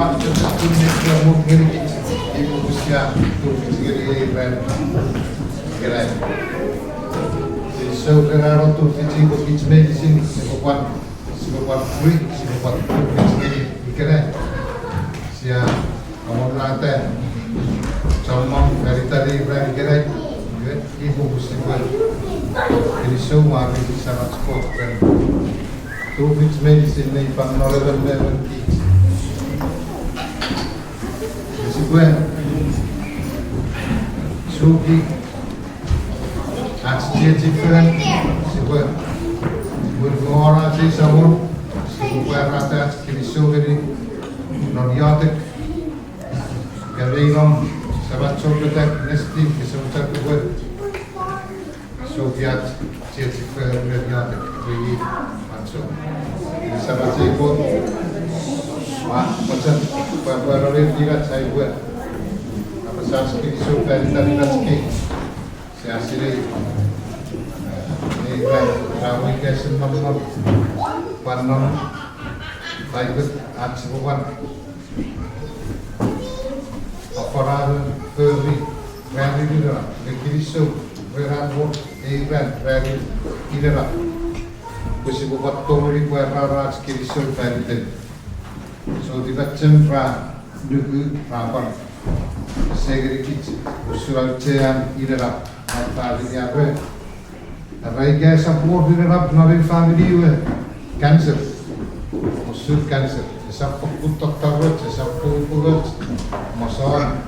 orang tertentu yang mungkin ibu usia tu segera iran gerai. So kalau tu ibu kita medicine sebuah free sebuah tu segera gerai. Sia kamu nanti sama dari tadi iran gerai ibu usia jadi semua bisa masuk kan. Tu medicine ni pangnolevan level gue suki asli different gue bergora sih sama gue rata kiri sore noniotik kalian sahabat sobat nesti kesempat gue Soviet different noniotik jadi masuk sahabat saya pun wah, macam baru lihat saya buat apa saya sekali dari tadi saya sini ini ramai kesan nomor panon baik acuan aparat beri rally di dalam kiri so berat event rally di dalam mesti buat tori buat rara kiri so tadi. So di macam nugu rapan segera kita usulan cean inerap apa ini apa? Raja support inerap narin family we cancer, usul cancer. Sampai putak tarot, sampai pulut masalah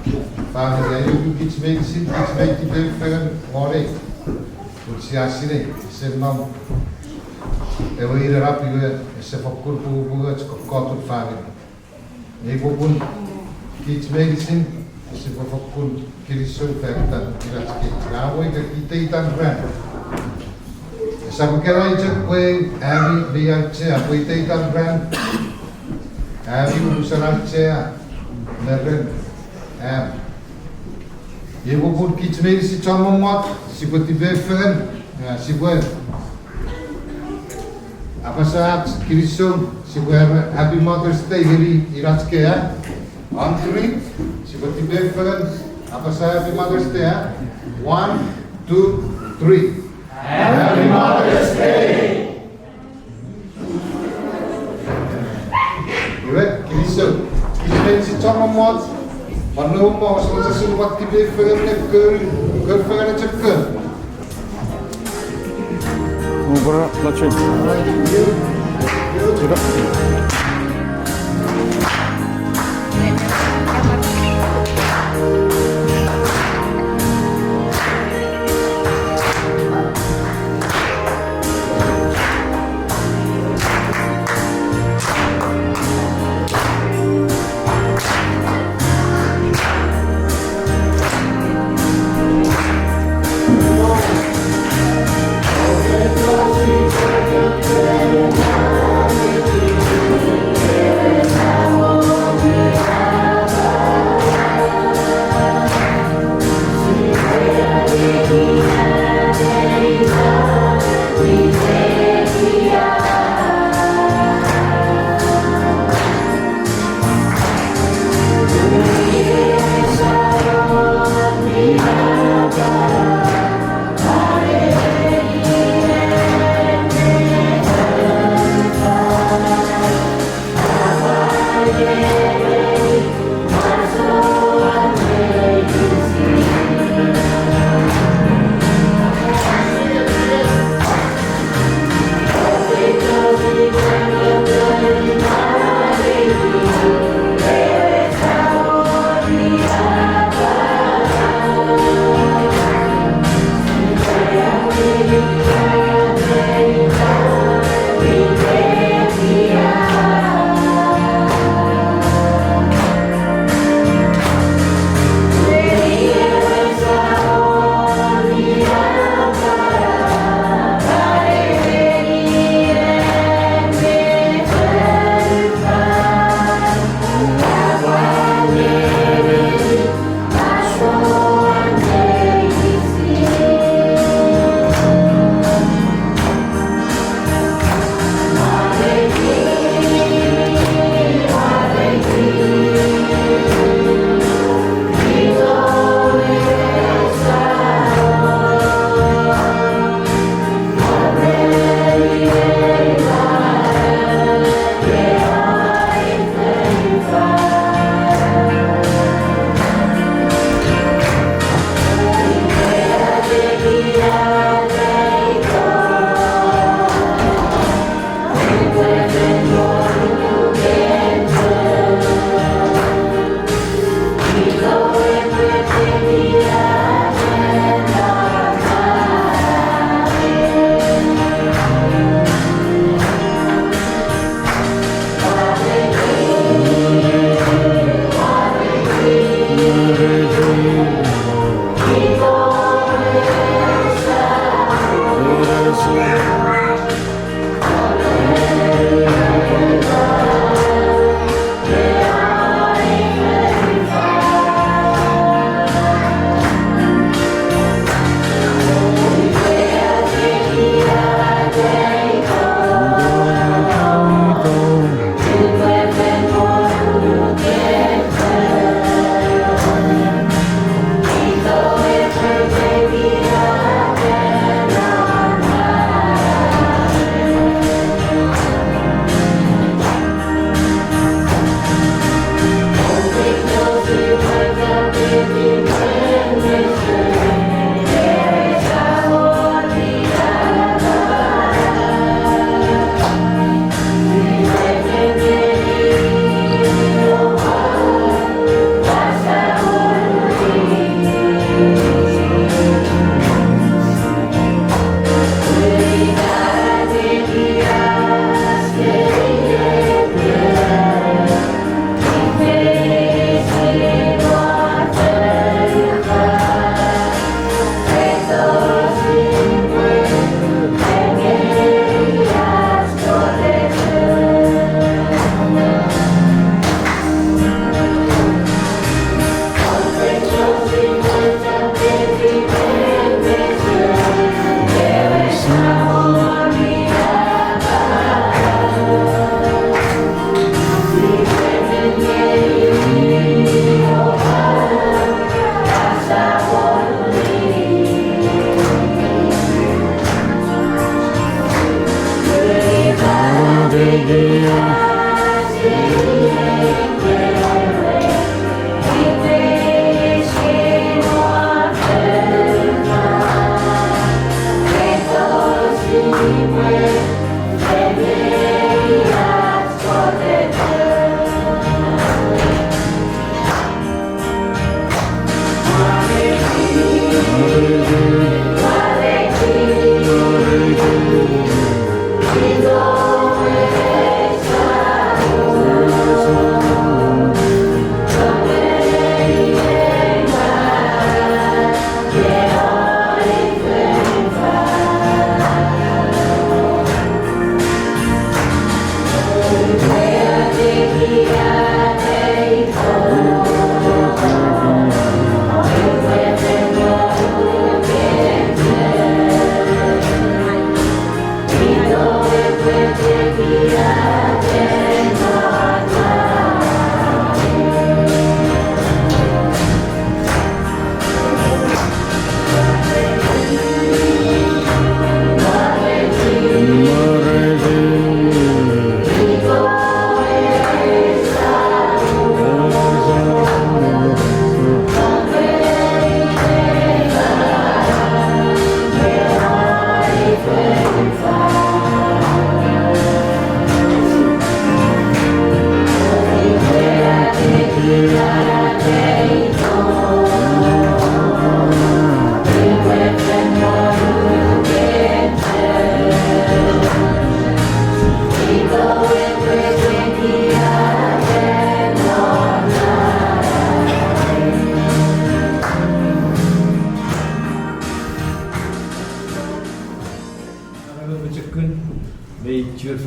family ayu kita medicine kita pengen mori usiasi ni semam. Ewa inerap juga sefakur pulut kotor family. Ibu pun kids medicine sefakur kirisul faktan iras kita. Awal kita itan brand. Sampai kira ijak kue abi biar cia kue itan brand. Abi urusan cia neren. Ibu pun kids medicine cuma mat seperti befen sebuah. Apa saat kirisul sebuah Happy Mother's Day hari iras ke ya, antri seperti befen. Apa saat Happy Mother's Day ya? 1, 2, 3. Happy Mother's Day. Iwet kirisul, kirisul si cuma mat, mana mau selesai waktu befen kerfengan cekar. Убра, плачу. Сюда.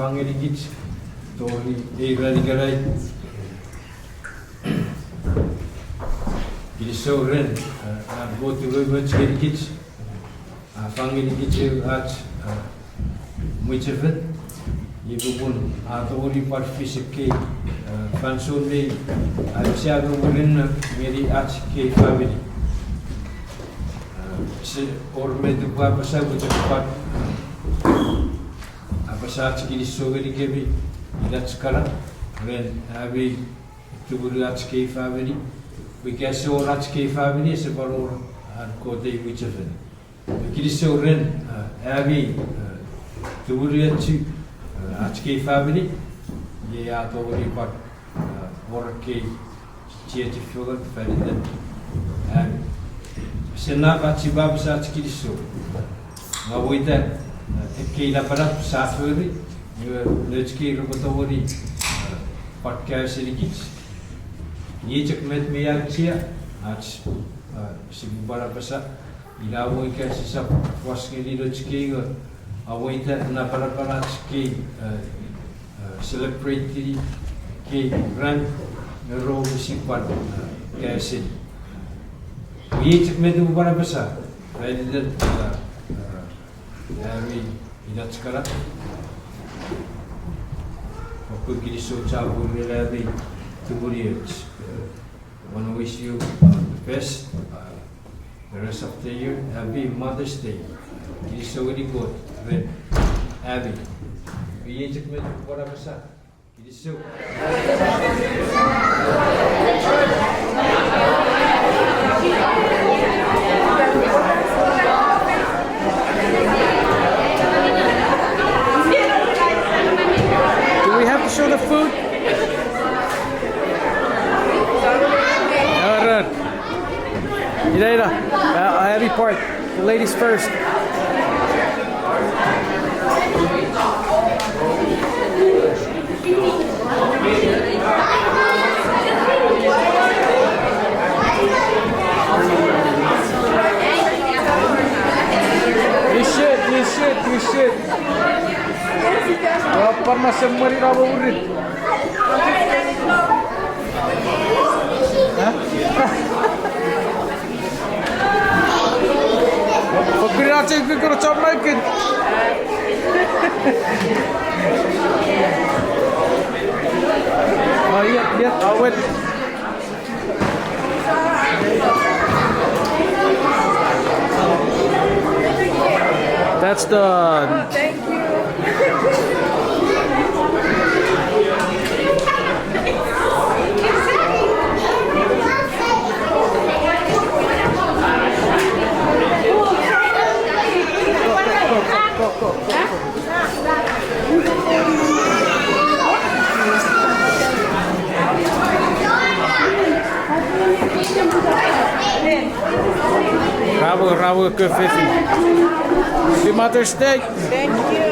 fangerigit tori egraligarai Kiriso ren go to river gerigit fangerigit at muchevet Yebun atori parfisike fansole alsiago burin meri at ke family se orme de papa sa bucepat apa saat kiriso gerigi idat sekarang ren abi tuburi at ke family we guess all at ke family se valor an kote muchevet kiriso ren abi tuburi at Chuukese family, ye ato wari part worke chieti fugan feriden. Sena bachi bab sa Chuukese. Ngawoita ke la para sa furi, lechki roboto wari part kya serigit. Ye chakmet me ya chia ach sibara pasa ilawo ke sa waskeli lechki awaita na para ki celebrate ki grand ro musikal kasi we medu para basa president yawi idat skala ko kiriso chabu relabi tuburiets want to wish you the best the rest of the year. Happy Mother's Day. It is so very good. Abby, we check with what I said. It is so. Do we have to show the food? Alright. Ida, heavy part. The ladies first. You should. Apa masih mari rawa urit? Pagkira cek fikir cam lagi. Oh iya, lihat awet. That's done. Oh, thank you. Rauwe Vivi. Happy Mother's Day. Thank you.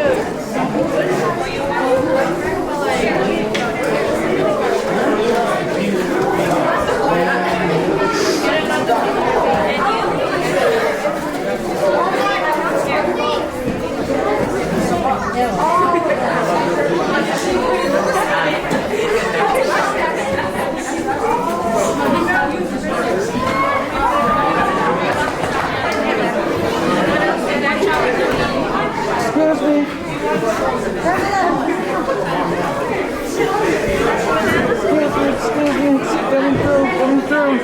Excuse me. Excuse me. Coming through.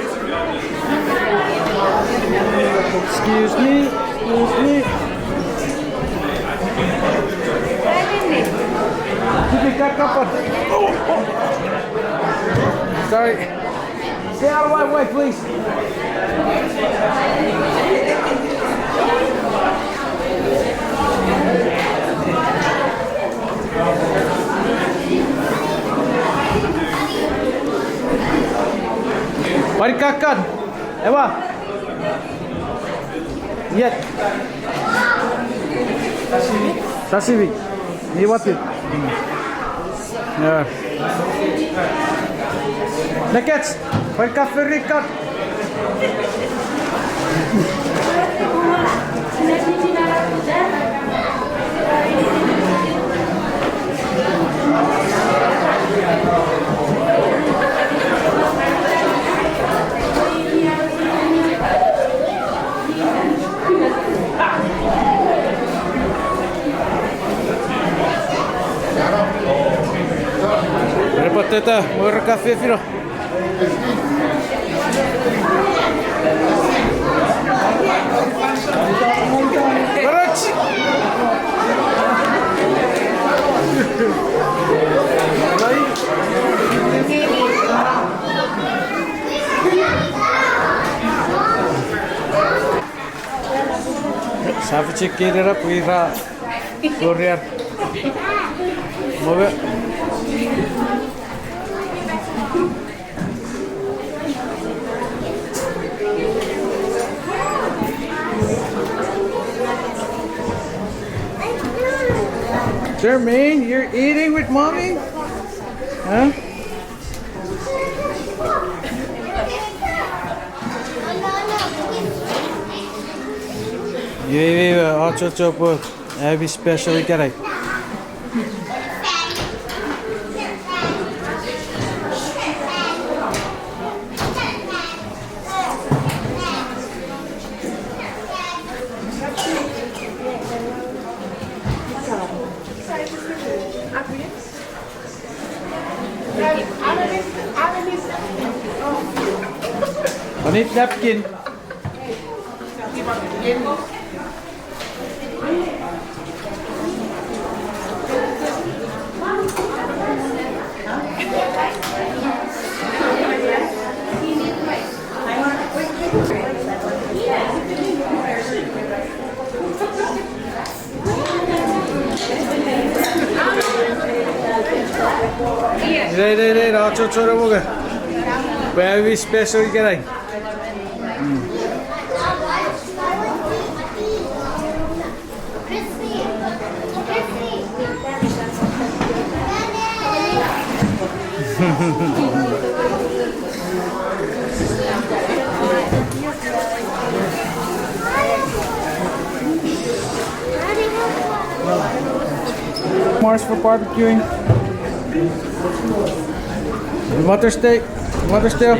Excuse me. Give me that cup. Sorry. Stay out of my way, please. Mari kakak, Ewa. Yet. Sashimi. Ni what it? Yeah. Nakets, mari kafe rikat. Repoteta, muero café, filo. Sabe check era puira correr. Move. Jermaine, you're eating with mommy? Huh? Yeah, I'll every special we get it. I need napkin. Đây, đó cho đâu mọi người. Very special cái này. Mars for barbecuing. Mother's Day. Mother's Day.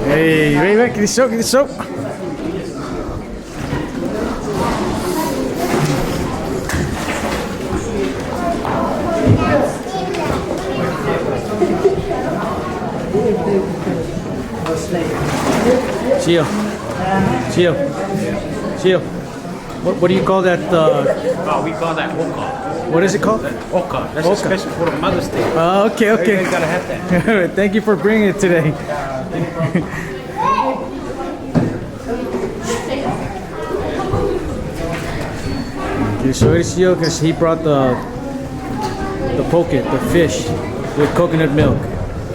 Hey, wait, get this soap. Seal. What do you call that? We call that oka. What is it called? Oka. That's Oka. a special for Mother's Day. Okay. You gotta have that. Thank you for bringing it today. Okay, so it's Seal because he brought the poke, the fish with coconut milk.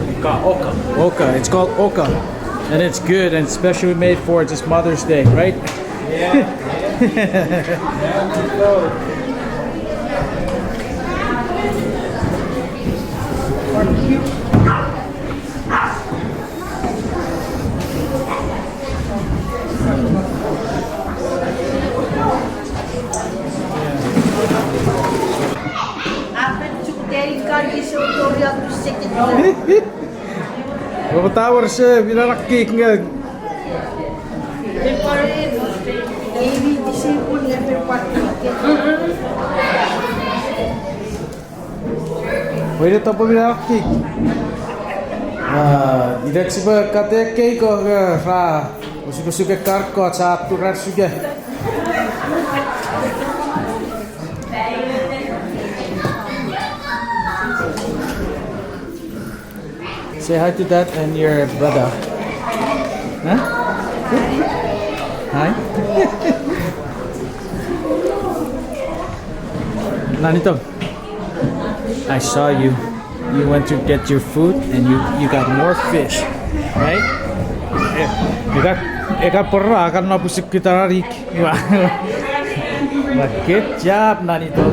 We call oka. Oka. It's called Oka, and it's good and specially made for this Mother's Day, right? Yeah. Wat tower ze weer naar kijken. Hoe je dat op weer naar kijken? Idak sih katanya kayak kok ra, suka karko satu ras juga. Say hi to Dad and your brother. Huh? Hi. Nanito, I saw you. You went to get your food and you got more fish, right? Eka pernah akan napusik kita tarik. Good job, Nanito.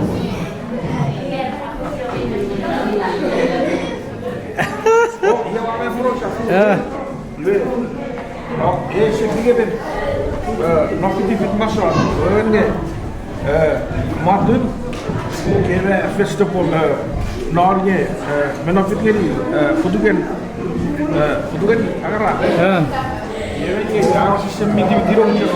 Nog een diep met massa. Mother, first of all, Norge, Menopitgeri, Pudugan, Agara. Our system meeting the room of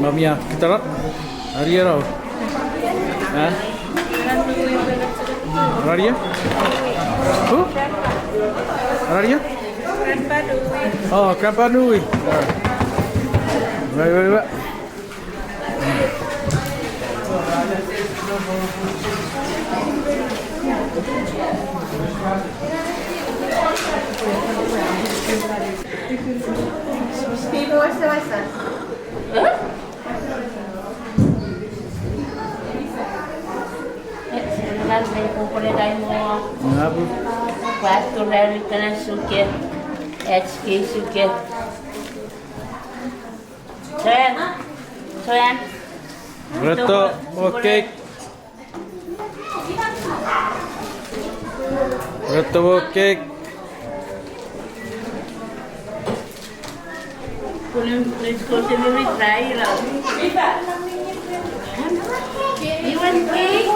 Mamia, kita Ariero. Huh? Raria? Who? Raria? Grandpa Dewey. Oh, Grandpa Nui. Right. People are so excited. Reto, okay. Reto, okay. Let's go to the try. You want cake?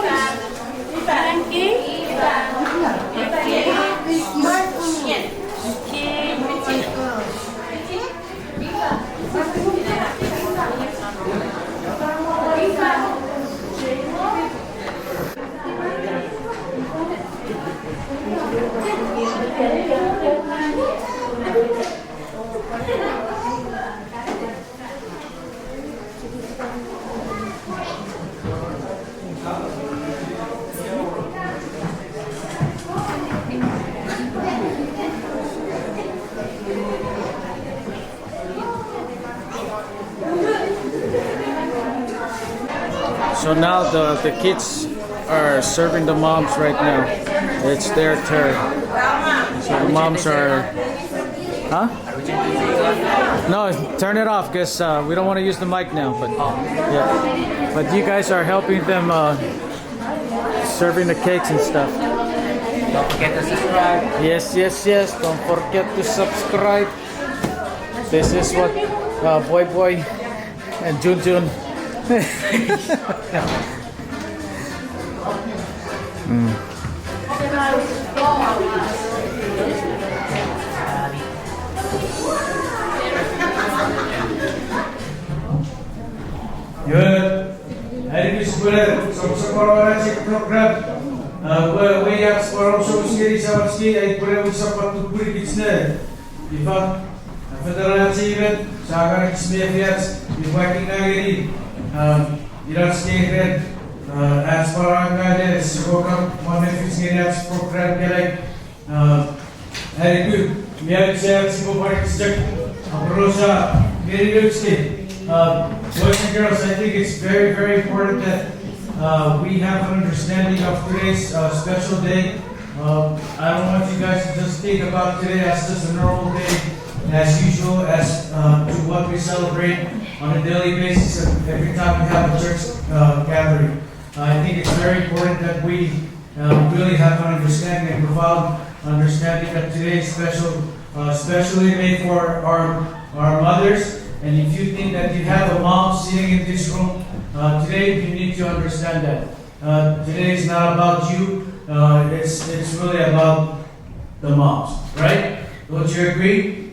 So now the kids are serving the moms right now. It's their turn. So the moms are... Huh? No, turn it off because we don't want to use the mic now. But yeah, but you guys are helping them serving the cakes and stuff. Don't forget to subscribe. Yes. Don't forget to subscribe. This is what Boy and Jun. Good. Hari ini sebulan sama-sama cek program. We have seorang solusi sama sekali. Hari ini sempat tupuri kita. Ifa federasi event sangat experience. Dibuatin lagi. Iranski event. As seorang ada seorang manifestasi program kelak. Hari ini biar saya sebuah project berusaha diri. Boys and girls, I think it's very, very important that we have an understanding of today's special day. I don't want you guys to just think about today as just a normal day, as usual, as to what we celebrate on a daily basis every time we have a church gathering. I think it's very important that we really have an understanding, a profound understanding that today is special, especially made for our mothers. And if you think that you have a mom sitting in this room, today you need to understand that. Today is not about you, it's really about the moms, right? Don't you agree?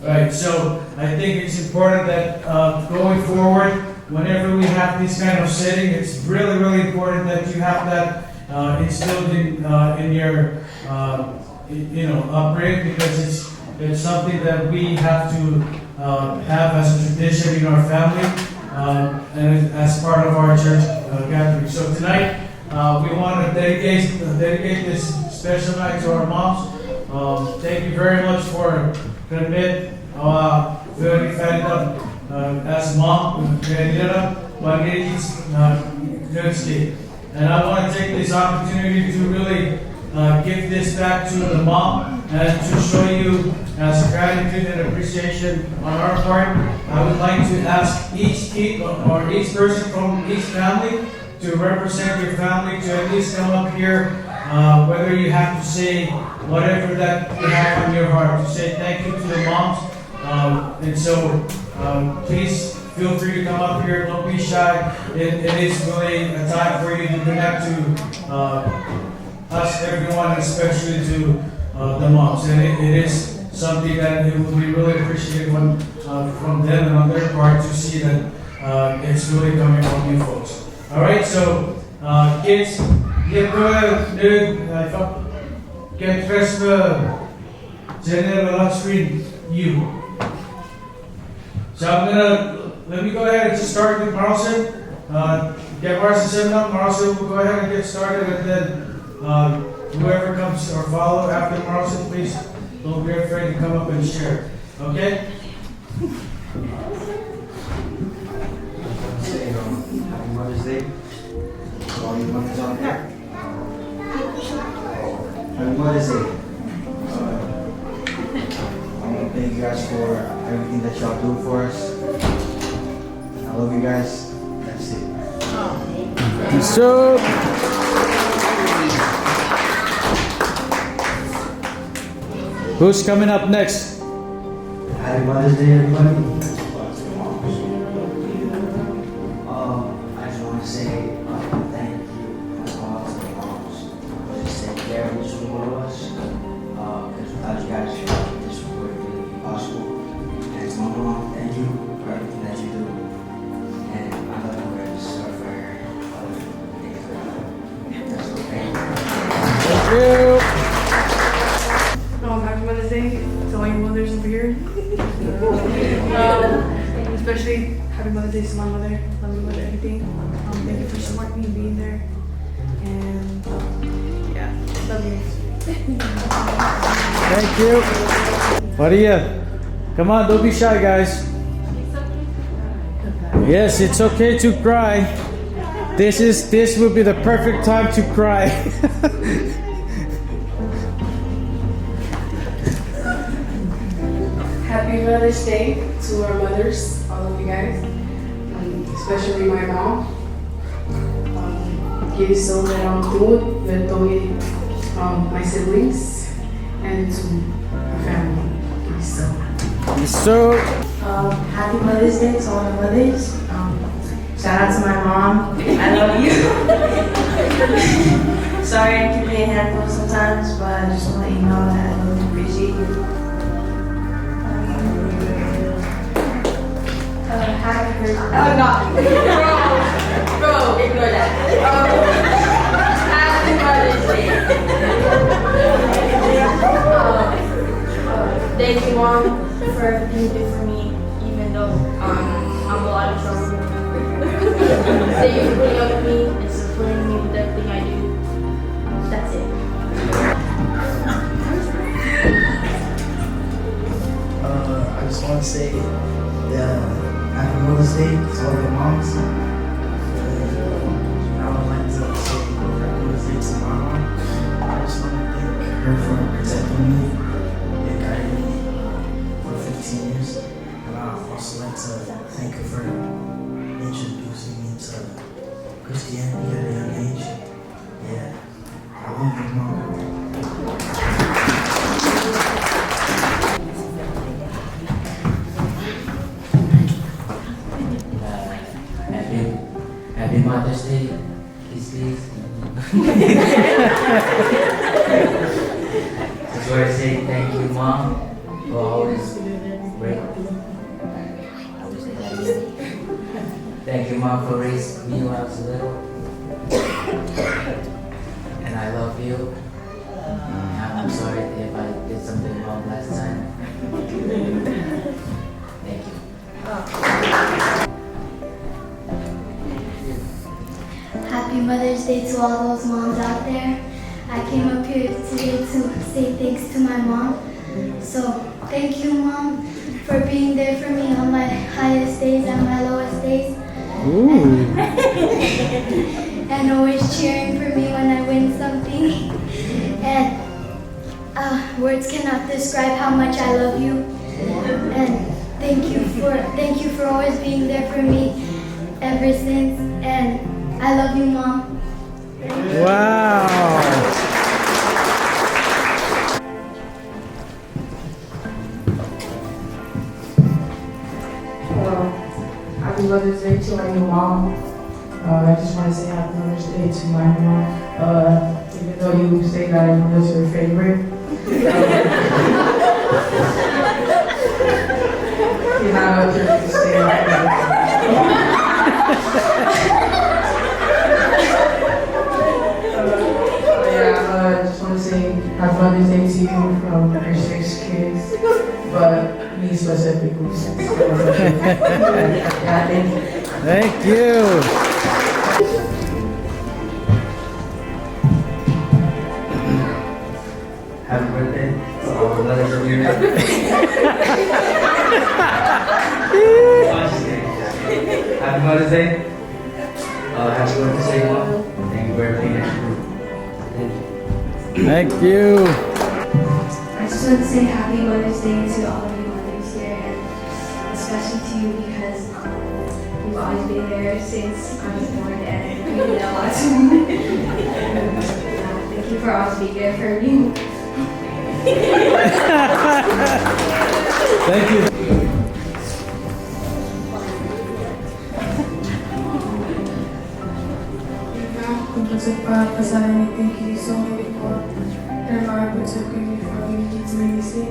Right, so I think it's important that going forward, whenever we have this kind of setting, it's really, really important that you have that instilled in your upbringing, because it's something that we have to have as a tradition in our family and as part of our church gathering. So tonight we want to dedicate this special night to our moms. Thank you very much for committing. Very excited as a mom. And I want to take this opportunity to really give this back to the mom and to show you as a gratitude and appreciation on our part. I would like to ask each kid or each person from each family to represent your family to at least come up here, whether you have to say whatever that you have on your heart, to say thank you to the moms. And so please feel free to come up here, don't be shy. It is really a time for you to connect to us, everyone, especially to the moms. And it is something that it will be really appreciated from them and on their part to see that it's really coming from you folks. All right, so kids, get dressed general screen you. So let me go ahead and just start with Marlson. Get Marlson set up. Marlson will go ahead and get started, and then whoever comes or follow after Marlson, please don't be afraid to come up and share. Okay? Happy Mother's Day to all you mothers out there. Happy Mother's Day. I want to thank you guys for everything that y'all do for us. I love you guys. That's it. So, who's coming up next? Happy Mother's Day, everybody. I just want to say thank you to all the moms for just taking care of each one of us. Because without you guys, this wouldn't really be possible. And to my mom, thank you for everything that you do. And I love you guys for that's okay. Thank you. Happy Mother's Day to all your mothers over here. Especially Happy Mother's Day to my mother. Love you with everything. Thank you for supporting me and being there. And yeah, love you. Thank you. Maria, come on, don't be shy, guys. Yes, it's okay to cry. This will be the perfect time to cry. Happy Mother's Day to our mothers, all of you guys, especially my mom. Que sou tudo, my siblings, and to my family. So, Happy Mother's Day to all the mothers. Shout out to my mom. I love you. Sorry I can be a handful sometimes, but I just want to let you know that I really appreciate you. Happy birthday. Oh, no. Bro, ignore that. Happy Mother's Day. Thank you, Mom, for everything you do for me, even though I'm a lot of trouble. Thank you for putting up with me and supporting me with everything I do. That's it. I just want to say Happy Mother's Day to all the moms. I would like to say Happy Mother's Day to my mom. I just want to thank her for protecting me and guiding me for 15 years. And I also like to thank her for introducing me to Christianity at a young age. Yeah, I love you, Mom. Happy Mother's Day, please. Just want to say thank you, Mom, for always great. Thank you, Mom, for raising me when I was little. And I love you. I'm sorry if I did something wrong last time. Thank you. Happy Mother's Day to all those moms out there. I I came up here today to say thanks to my mom. So thank you, Mom, for being there for me on my highest days and my lowest days. And always cheering for me when I win something. And words cannot describe how much I love you. And thank you for always being there for me ever since. And I love you, Mom. Wow. Happy Mother's Day to my new mom. I just want to say Happy Mother's Day to my mom. Even though you say that I was your favorite, you're not up here to stay like that. I just want to say Happy Mother's Day to you from your 6 kids, but me specifically. Yeah, thank you. Thank you. Happy birthday to all the mothers of your day. Happy Mother's Day. Happy Mother's Day, Mom. Thank you for everything that you do. Thank you. I just want to say Happy Mother's Day to all of you mothers here, and especially to you because you've always been there since I was born, and you mean a lot to me. Thank you for always being there for me. Thank you. Entonces, para pasar anything que hizo before, her heart took me from me to me see,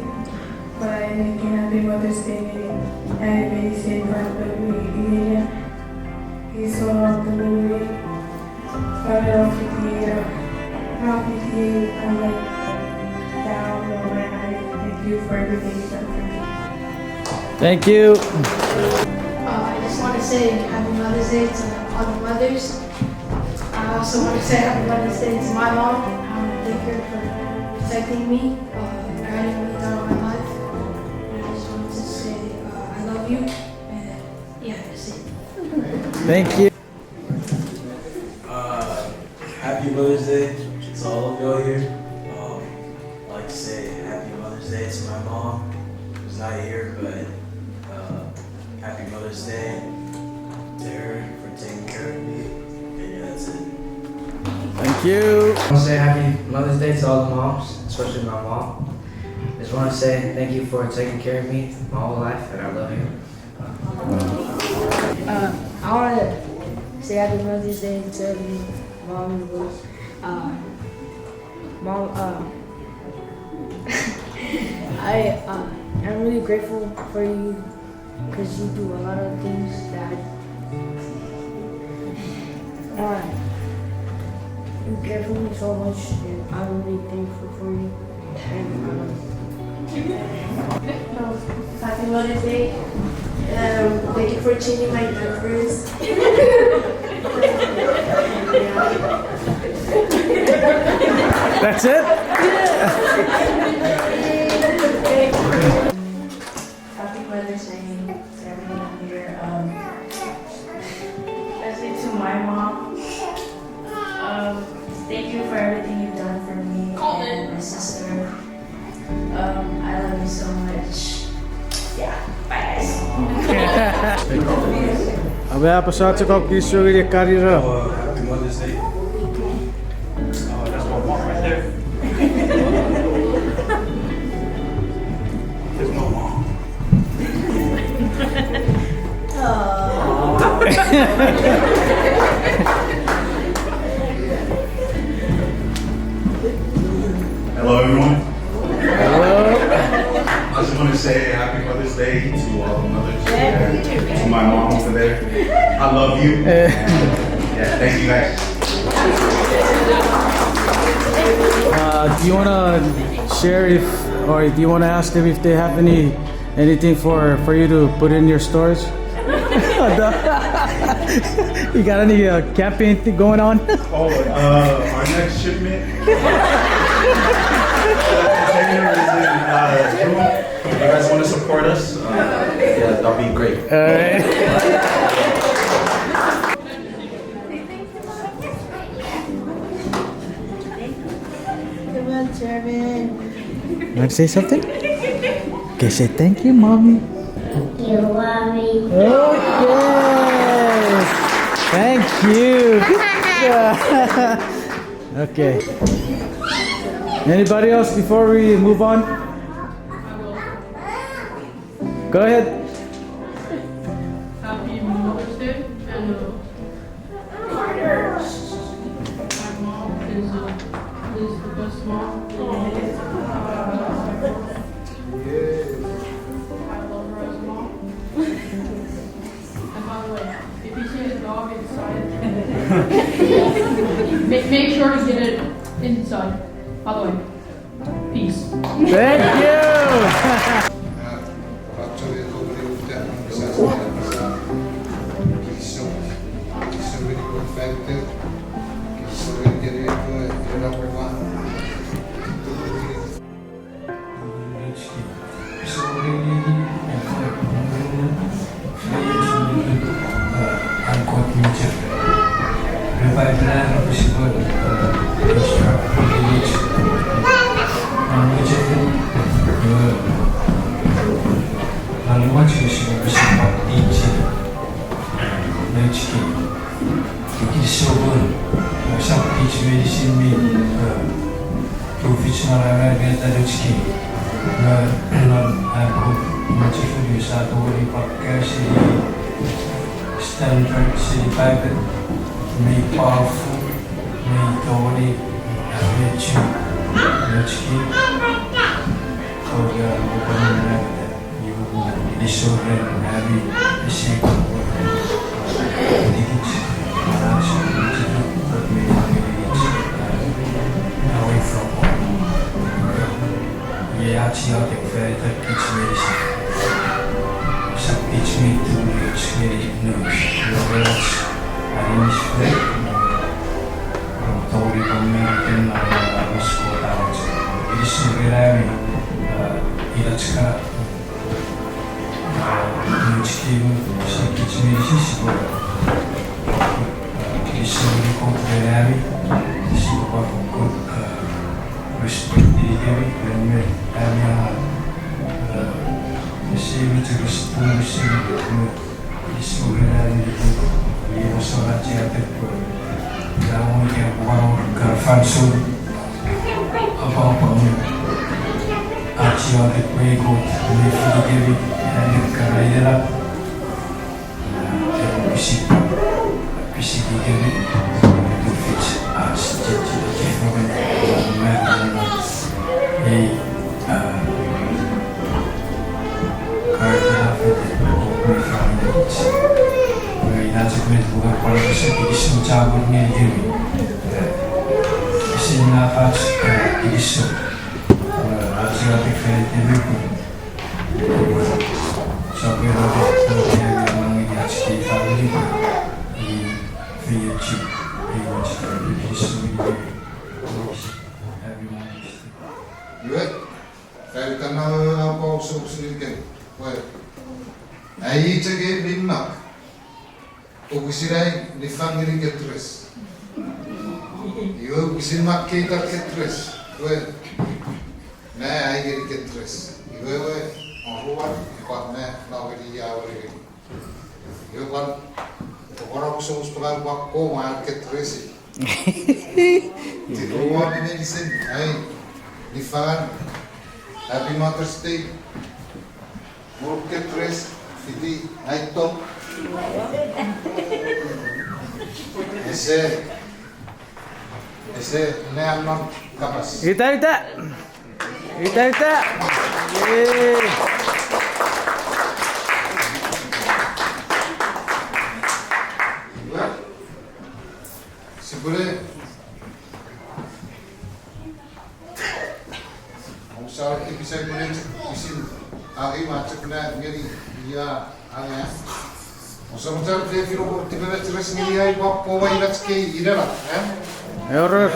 but I making Happy Mother's Day and many say for me. He's so off the movie, started off with the I'm like down on my eye. Thank you for everything you've done for me. Thank you. I just want to say Happy Mother's Day to all the mothers. I also want to say Happy Mother's Day to my mom. Thank her for protecting me, guiding me throughout my life. And I just wanted to say I love you. And yeah, that's it. Thank you. Happy Mother's Day to all of y'all here. I'd like to say Happy Mother's Day to my mom, who's not here, but Happy Mother's Day to her for taking care of me. And yeah, that's it. Thank you. I want to say Happy Mother's Day to all the moms, especially my mom. Just want to say thank you for taking care of me my whole life, and I love you. I want to say Happy Mother's Day to Mom. Mom, I'm really grateful for you because you do a lot of things that you care for me so much, and I'm really thankful for you. And Happy Mother's Day. Thank you for changing my diapers. That's it? Happy Mother's Day to everyone here. Especially to my mom. Thank you for everything you've done for me and my sister. I love you so much. Yeah, bye guys. अब यहाँ पर साथ को किसो के कार्य र Happy Mother's Day. That's my mom right there. There's my mom. Hello, everyone. Hello. I just want to say Happy Mother's Day to all the mothers and to my mom over there. I love you. Yeah, thank you guys. Do you want to share if, or do you want to ask them if they have anything for you to put in your stores? You got any campaign thing going on? Oh, our next shipment container is in June. If you guys want to support us, yeah, that'll be great. All right. Come on, Sherman. Want to say something? Okay, say thank you, mommy. You love me. Okay. Thank you. Good job. Okay. Anybody else before we move on? Go ahead. Happy Mother's Day, and my mom is the best mom. I love her as a mom. And by the way, if you see a dog inside, make sure to get it inside. By the way, peace. Thank you. Standard, city private, me powerful, me authority, rich, kid. Oh God, you be so happy, the shape of away from home. Yeah, I see how they very that it's very teach me to reach very news. Whereas I didn't speak. Told you American I was called out. It is very Irachka. News team, she teach me this is what it is very called very. She got good respect the heavy and Semi terus fungsi disuruhkan dia sholat jihad kamu yang mau karfansu apa-apa acion ekmego mefigeri dan karayela pisigeri tufit as jadi kefmen bukan kalau bisa cabut ni diri. Bisa nafas isu. Ajar dikait diri pun. Sampai ada yang mengingat kita ini di video isu ini. Good. Saya kenal apa usul sedikit. Well, ayi cakap lima. Ugusirai ni fangiri ketres. Yo ugusimak kita ketres. Well, na ayi giri ketres. Yo orang kuat na lawiri ya lawiri. Yo kan orang usul sekolah buat koma ketres. Tidak mau ni medicine. Ayi ni fang. Happy Mother's Day. Muruk ketres. Fiti ayi top. Ese neamnon kapas. Ita. Sebule usah bisa boleh isin hari macam na ngeri dia anga Usamos el teléfono tipo de resniya y papua y las que irá, Error.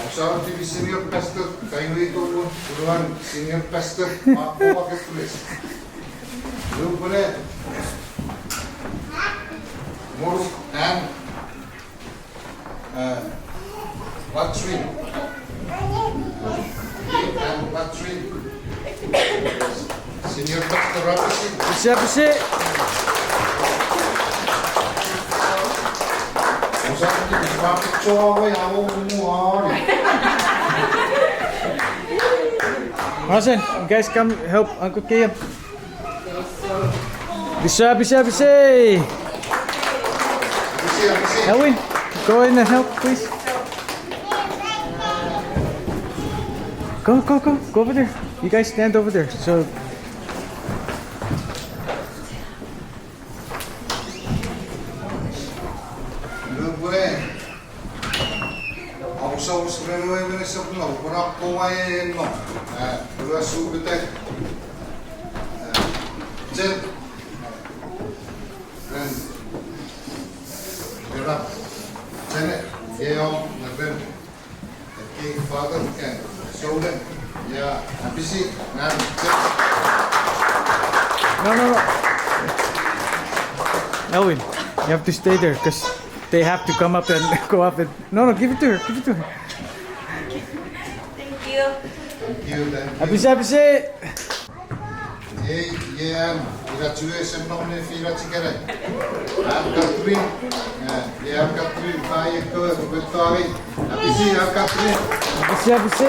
Usamos el senior pastor, kayu itu pun uruan senior pastor, papua ke tulis. Lu boleh more and latrine and latrine. Senior pastor apa sih? Siapa sih? Hasan, guys, come help Uncle Kim. Bisa. Elwin, go in and help, please. Go over there. You guys stand over there. So. No. Elwin, you have to stay there because they have to come up and go up and... No, give it to her. Thank you. Habis. Ila tue semnong ne fira tikere. Katrin. Katrin vai ko betoi. Abisi Katrin. Habis.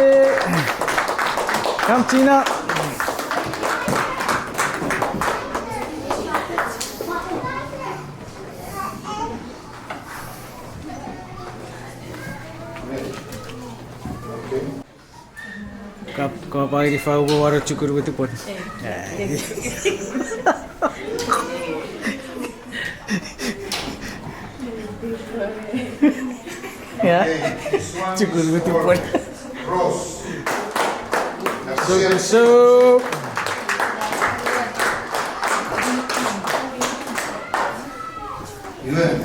Come Tina. Kau pakai di fau baru cukur betul pun. Ya, cukur betul pun. So. Ilan,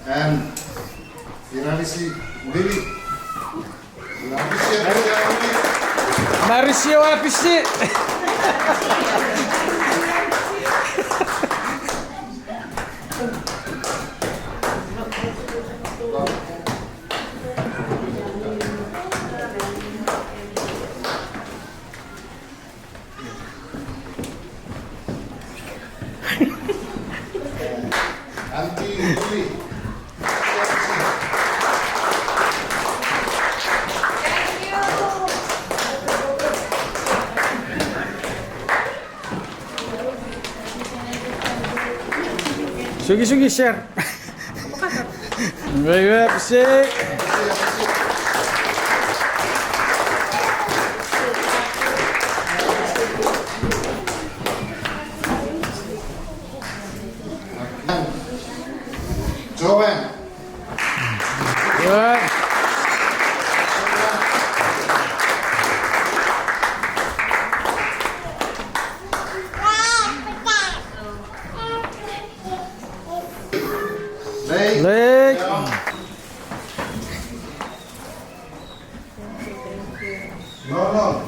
and finalisi Willy. Mauricio Apisi. Sugi share. Baik, Apisi. Joan. Good. Leg. No.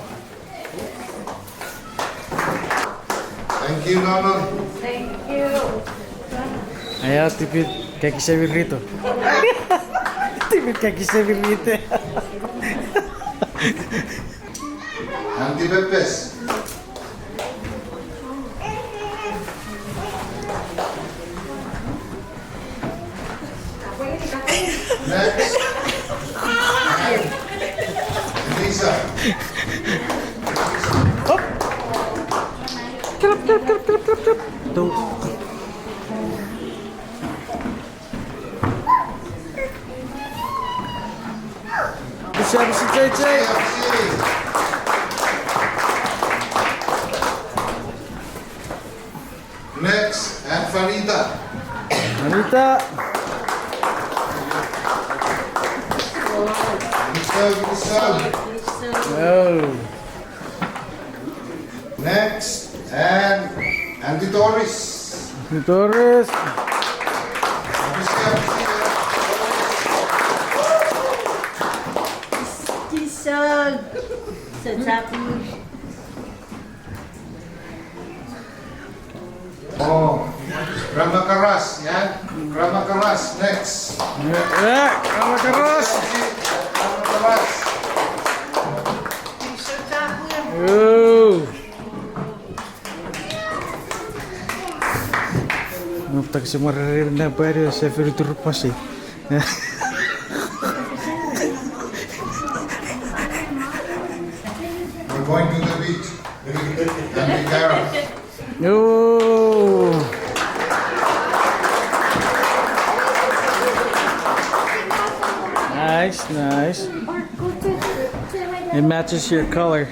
Thank you, Nono. Thank you. Ayo tipit kaki saya birrito. Tipit kaki saya birrito. Anti Pepes. Next. Lisa. Hop. Kelap. Tuh. Bisa Cece. Next, and Fanita. Giselle. Oh. Next, and Andy Torres. Torres. He's so happy. Oh, Grandma Karas, yan. Grandma Karas, next. Yeah, Grandma Karas. Grandma Karas. Oh. No, tak se morir na barrio se fer tu pasi. We're going to the beach. And the carrot. Oh. Nice, nice. It matches your color.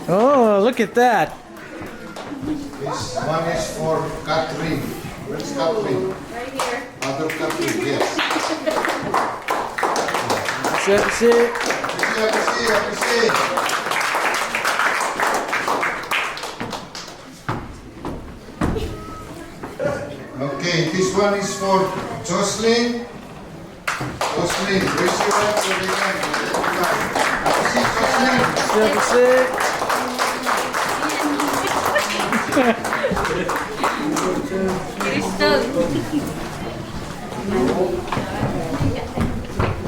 Oh, look at that. This one is for Catherine. Where's Catherine? Right here. Other Catherine, yes. See. Okay, this one is for Jocelyn. Jocelyn, raise your hand so they can. Jocelyn.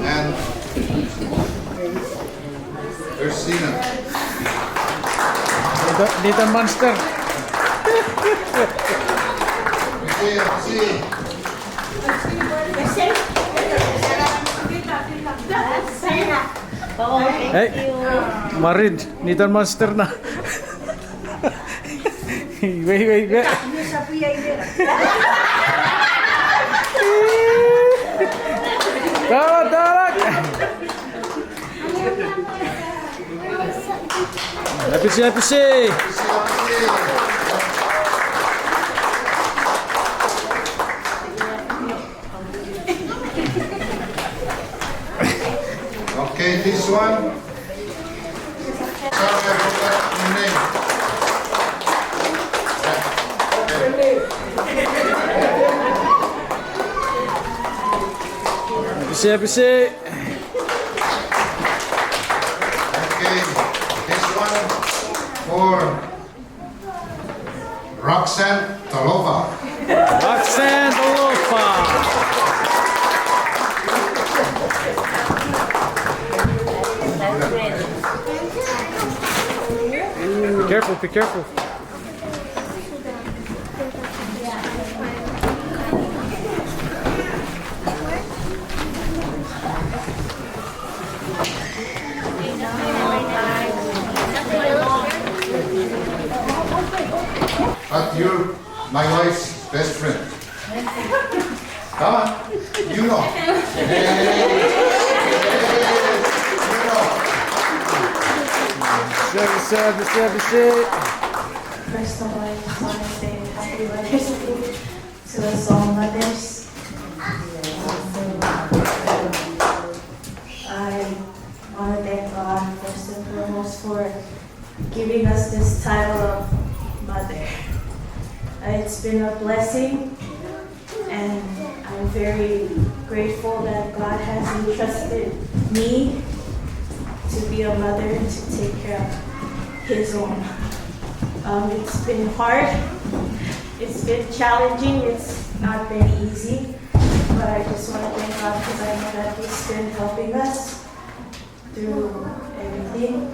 And Ursina. Dito monster. Hey, Marid, Nitan monster na. Wait. Tarak. Happy. Okay, this one. Sorry, I forgot your name. Happy. Okay, this one for Roxanne Talova. Be careful. But you're my wife's best friend. Come on, you know. First of all, I just want to say happy Mother's Day to us all mothers. I want to thank God first and foremost for giving us this title of Mother. It's been a blessing, and I'm very grateful that God has entrusted me to be a mother and to take care of His own. It's been hard, it's been challenging, it's not been easy, but I just want to thank God because I know that He's been helping us through everything,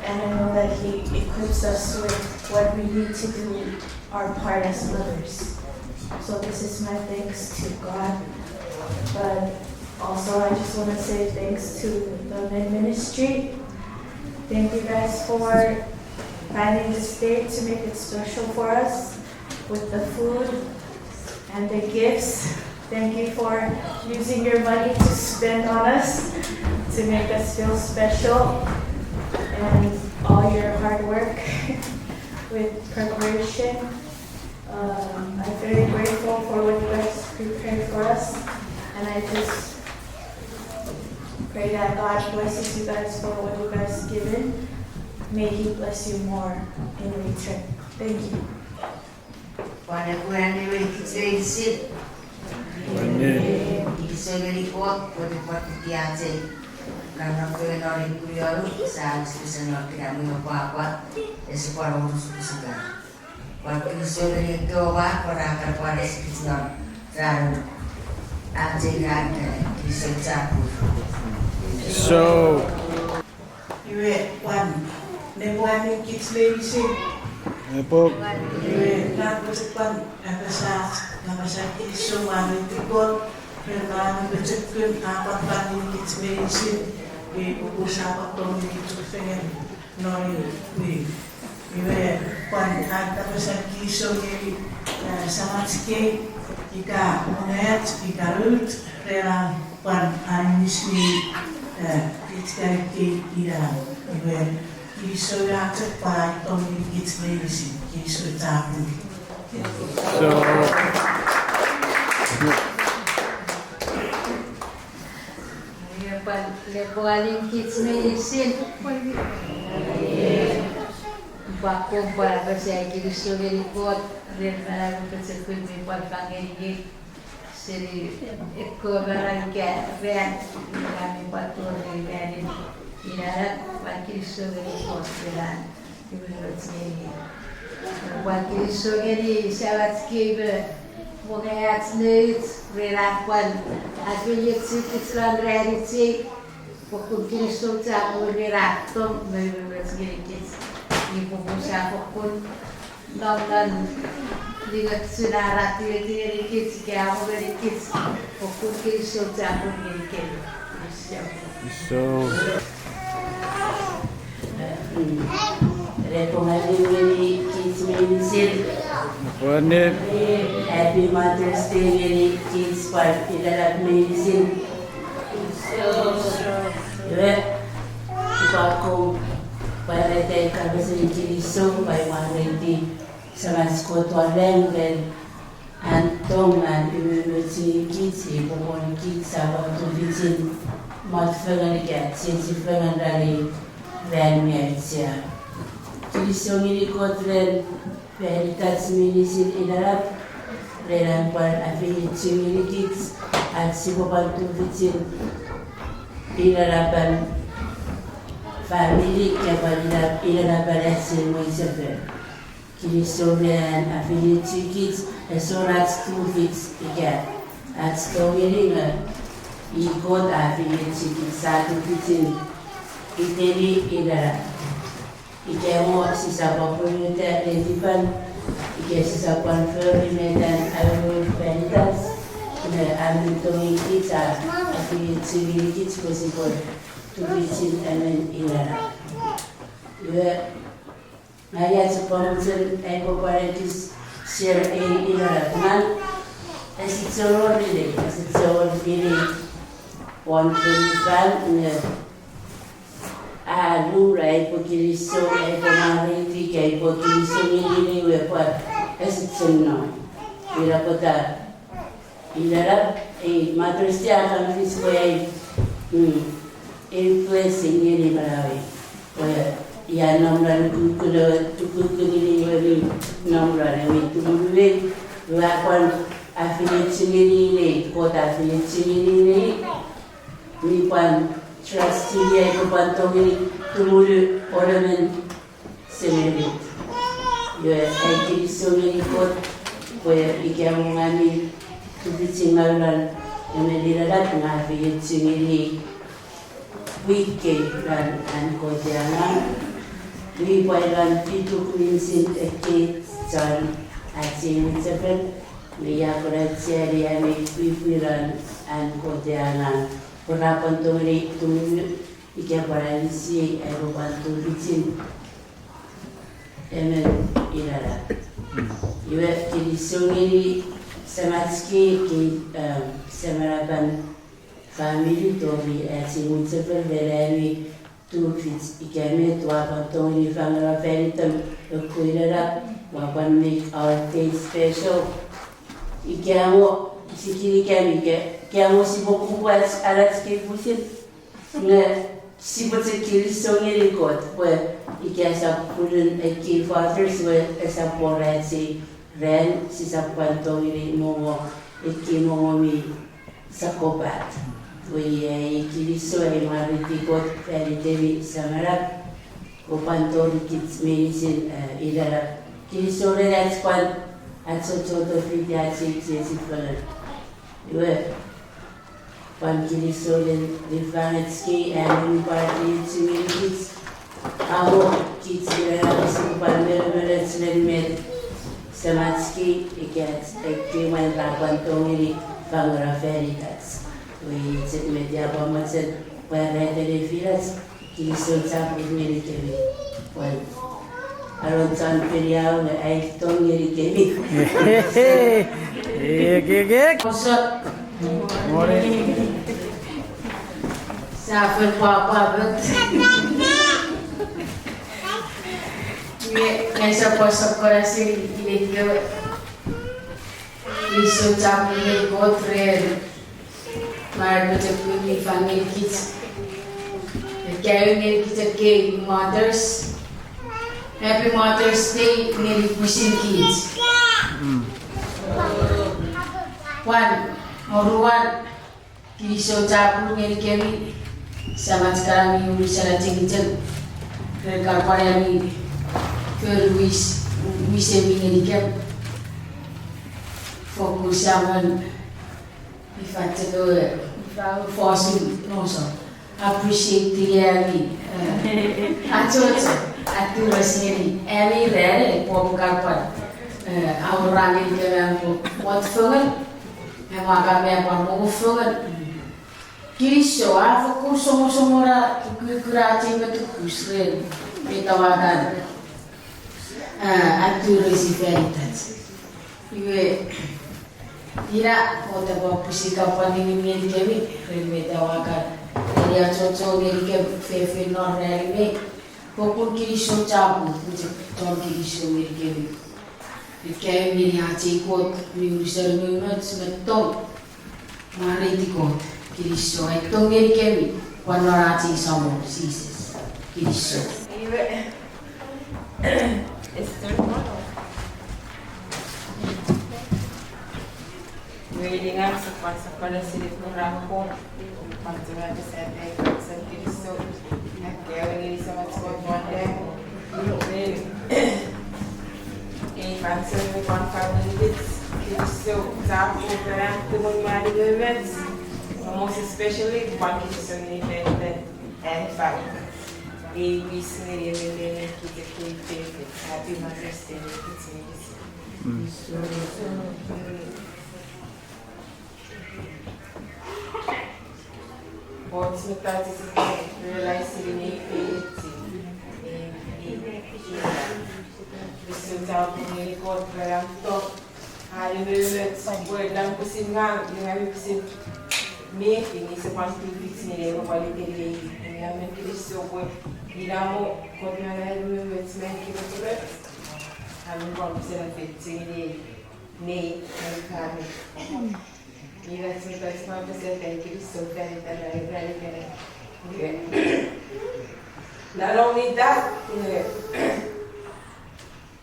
and I know that He equips us with what we need to do our part as mothers. So this is my thanks to God, but also I just want to say thanks to the Men Ministry. Thank you guys for planning this day to make it special for us with the food and the gifts. Thank you for using your money to spend on us to make us feel special, and all your hard work with preparation. I'm very grateful for what you guys prepared for us, and I just Pray that God blesses you guys for what you guys given. May He bless you more in return. Thank you. So, Epo, Lepoaling kids medicine. Bakong para saya Kristo lipot rin na pagsasabi may pagkangigit siri eko barang ka ren kami patuloy rin inarat pan Kristo lipot rin ibu sini pan Kristo ini salat skibe mungayat snut relakuan akhirnya sikitlan reality pokok Kristo campur relatum melalui sedikit ibu musa pokok nonton lihat sunarat dikit kamu dikit pokok Kristo campur dikit so. Repongali kids medicine. Happy Mother's Day, very kids part in medicine. Bakong para tayo kabasa ng Kristo by 190 sa mas kotoaleng then antong ang immunity kids ipopon kids sa pagtubitin matfangan kat sinsifangan dari ran siya. Kristo nilikot rin veritas medicine idarap rin par affiliate kids at sipopan tubitin ilarapan family kapag ilarapan asin mo isafer. Kinisorian affiliate kids esorats two fits ikat. At story nga ikot affiliate kids satu fitin iteri ilarap. Ikemo sisa popular retipan ike sisa confirm medan alur veritas na amin kita api civil kids possible to visit amen ilara. Dua ngaya sponsor ecoparatis share ilara man asit soror dile one fan na alura epokiriso epomariti ke epokiriso nili wepa asit sonno ira kota ilara matrustia kan fiswe influencing ini Malawi. Ya nombran kukulo tukukuni wali nombran ini tumuwe wakon affiliate ini kota affiliate ini ni pan trustee ya kupanto ini tumulu ornament semerit. Ya ekiriso ini kot ikamungani tubitingalan emeliralat na affiliate ini wiki dan kojalan wibaylan itu kuminsin eki jan asin sepen liya koratsiari ami wipiran an kojalan perapan tumri tumu ika paralisi ero bantu bitin emen irara iwe kirisongiri samatski ki samarapan family tobi asin mutsepel verani tu fits ikame tu apaton ni family feritam kuirara wapan make our day special ikamo sikiri kami ke kamo si bokupas alat ski pusin Si você quer sonhar com e que essa por aqui fathers essa porra se ren se sa quanto ele momo e que momo mi sacopat e que isso é mariti got devi samara o panto que medicine ira que isso é quando at so to fidia se fala Pan kilisolen Lifanetski and party similitudes. Amo kids in Palmerets Nedmed Samatski, against a Kiman Rapantomini, Fangara Feritas. We said Mediabama said, where read the fields, Kilisons up with military. Well, I wrote some period, I don't Morning. Suffer Papa, but nessa possa coração que isso já me encontrei, mas eu me família kids, quero me que mothers, Happy Mother's Day, me pushing kids. One, kiso campur ngeri kami sama sekarang ini urusan cengceng kerja pada ini terus bisa ngeri kem fokus sama difaca ke fosil noso appreciate dia ni acot atu rasini any rare pop karpan orang ini kan what fungal Emang apa mau fungal Kirisho, aku somo ra kuraci betul kusren pitawakan atu resiveritas. Iwe tidak mau terbawa pusika pandemi ini kami pitawakan. Dia cocok ini ke fefe normal ini. Popun kirisho cabu, ton kirisho ini kami. Kaya miri haci kot miusar miunat semetong mari dikot kirisho itu miri kami panorati samo sisis kirisho. Dengan sekolah silit merangkum pantulan kesehatan kawasan kirisho. Kaya ini sama sekolah monde. Fancy with one family kids so tap over to one married events, most especially one kids so independent and family. We scenario and kids a kid happy Mother's Day kids. What's the practice is realizing in Resultado ini kot berantok hari ini sebuah dalam kusin gang dengan kusin me ini sepanjang fix ni lepas balik dari ini aman kita sebuah dinamo kot mana ini investment kita buat kami pun bisa fix ini me mereka ni investment semua bisa kita sebuah dari dari not only that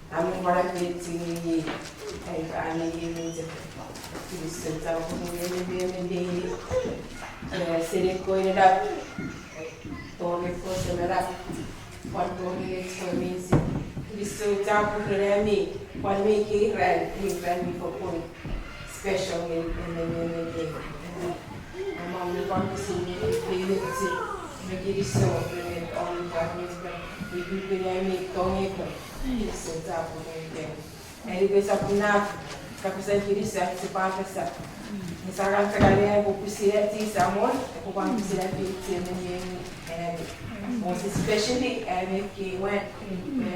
I'm going to get to you. I need you to listen to me. Sitting going it up. Don't be forcing it up. One going for me. Listen to me. One make it right. You ran me for point. Special in the game. I'm on the one to see me. Make it so. All the families. We do make don't isso tá porque ele pensa que na cabeça que ele serve se passa essa essa galera com precisa de amor com quando precisa de ter most especially que when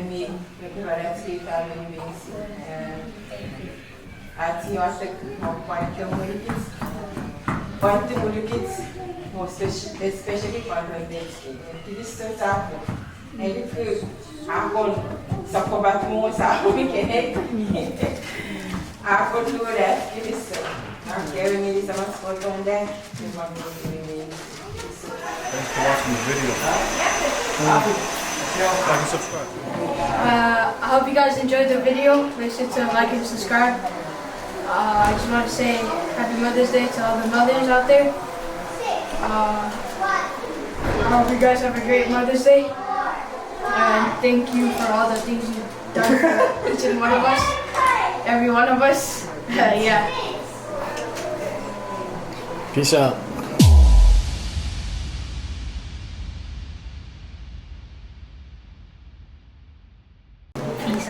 me preparar que tá bem ati eu acho que não pode ter muito kids most especially quando ele está ele que akon sa kobat mo sa weekend akon lura kiso ang kaya nili sa mas potong din watching this video. Like and subscribe. I hope you guys enjoyed the video. Make sure to like and subscribe. I just want to say Happy Mother's Day to all the mothers out there. I hope you guys have a great Mother's Day. And thank you for all the things you've done for each and one of us. Every one of us. Yeah. Peace out.